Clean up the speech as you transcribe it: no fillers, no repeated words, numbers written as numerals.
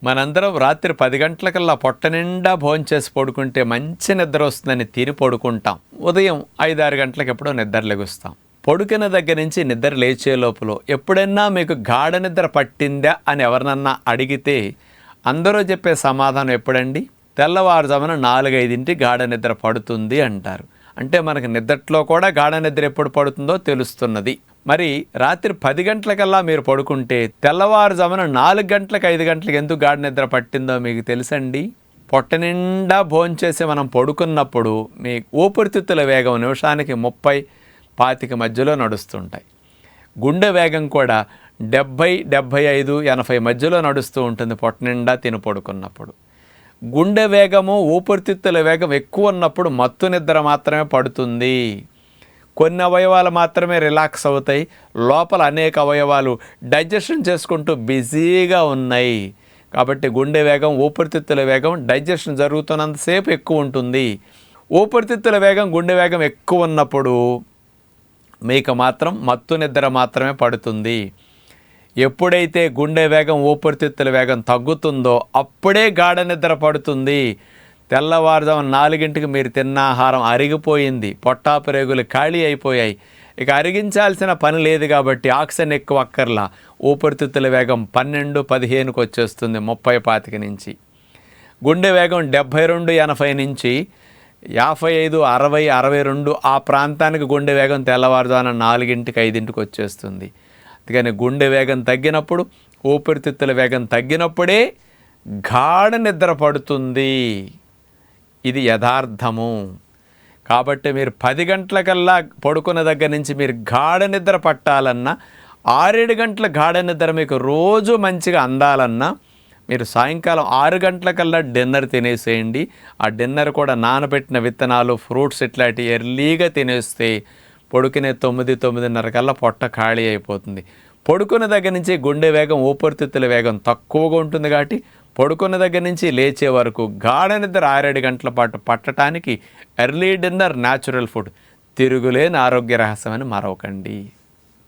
మనందరం రాత్రి 10 గంటలకల్లా పొట్ట నిండా భోంచేసి పడుకుంటే మంచి నిద్ర వస్తుందని తిని పడుకుంటాం. ఉదయం 5-6 గంటలకు ఎప్పుడో నిద్ర లెగుస్తాం. పడుకున్న దగ్గర నుంచి నిద్ర లేచే లోపల ఎప్పుడైనా మీకు గాఢ నిద్ర పట్టిందా అని ఎవరినన్నా అడిగితే అందరూ చెప్పే సమాధానం ఎప్పుడండి? తెల్లవారుజామున 4-5 గాఢ నిద్ర పడుతుంది అంటారు. అంటే మనకు నిద్రలో కూడా గాఢ నిద్ర ఎప్పుడు పడుతుందో తెలుస్తున్నది. మరి రాత్రి 10 గంటలకల్లా మీరు పడుకుంటే తెల్లవారుజామున 4 గంటలకు 5 గంటలకు ఎందుకు గాఢ నిద్ర పట్టిందో మీకు తెలుసండి? పొట్ట నిండా భోంచేసి మనం పడుకున్నప్పుడు మీ ఊపిరితిత్తుల వేగం నిమిషానికి 30-25 మధ్యలో నడుస్తుంటాయి. గుండె వేగం కూడా 70-75-80 మధ్యలో నడుస్తూ ఉంటుంది పొట్ట నిండా తిని పడుకున్నప్పుడు. గుండె వేగము ఊపిరితిత్తుల వేగం ఎక్కువ ఉన్నప్పుడు మత్తు నిద్ర మాత్రమే పడుతుంది. కొన్ని అవయవాలు మాత్రమే రిలాక్స్ అవుతాయి, లోపల అనేక అవయవాలు డైజెషన్ చేసుకుంటూ బిజీగా ఉన్నాయి. కాబట్టి గుండె వేగం ఊపిరితిత్తుల వేగం డైజెషన్ జరుగుతున్నంతసేపు ఎక్కువ ఉంటుంది. ఊపిరితిత్తుల వేగం గుండె వేగం ఎక్కువ ఉన్నప్పుడు మీకు మాత్రం మత్తు నిద్ర మాత్రమే పడుతుంది. ఎప్పుడైతే గుండె వేగం ఊపిరితిత్తుల వేగం తగ్గుతుందో అప్పుడే గాఢ నిద్ర పడుతుంది. తెల్లవారుజాము 4 మీరు తిన్న ఆహారం అరిగిపోయింది, పొట్టాపరేగులు ఖాళీ అయిపోయాయి, ఇక అరిగించాల్సిన పని లేదు కాబట్టి ఆక్సిజన్ ఎక్కువ అక్కర్లా. ఊపిరితిత్తుల వేగం 12-15కు వచ్చేస్తుంది 30-25 నుంచి. గుండె వేగం 72-80 నుంచి 55-60-62 ఆ ప్రాంతానికి గుండె వేగం తెల్లవారుజామున 4-5కి వచ్చేస్తుంది. అందుకని గుండె వేగం తగ్గినప్పుడు ఊపిరితిత్తుల వేగం తగ్గినప్పుడే గాఢ నిద్ర పడుతుంది. ఇది యథార్థము. కాబట్టి మీరు 10 గంటలకల్లా పడుకున్న దగ్గర నుంచి మీరు గాఢ నిద్ర పట్టాలన్నా 6-7 గంటల గాఢ నిద్ర మీకు రోజు మంచిగా అందాలన్నా మీరు సాయంకాలం 6 గంటలకల్లా డిన్నర్ తినేసేయండి. ఆ డిన్నర్ కూడా నానబెట్టిన విత్తనాలు, ఫ్రూట్స్ ఇట్లాంటివి ఎర్లీగా తినేస్తే పడుకునే 9-9:30 కల్లా పొట్ట ఖాళీ అయిపోతుంది. పడుకున్న దగ్గర నుంచి గుండె వేగం ఊపిరితిత్తుల వేగం తక్కువగా ఉంటుంది కాబట్టి పడుకున్న దగ్గర నుంచి లేచే వరకు గాఢ నిద్ర 6-7 గంటల పాటు పట్టడానికి ఎర్లీ డిన్నర్ న్యాచురల్ ఫుడ్ తిరుగులేని ఆరోగ్య రహస్యం అని మరవకండి.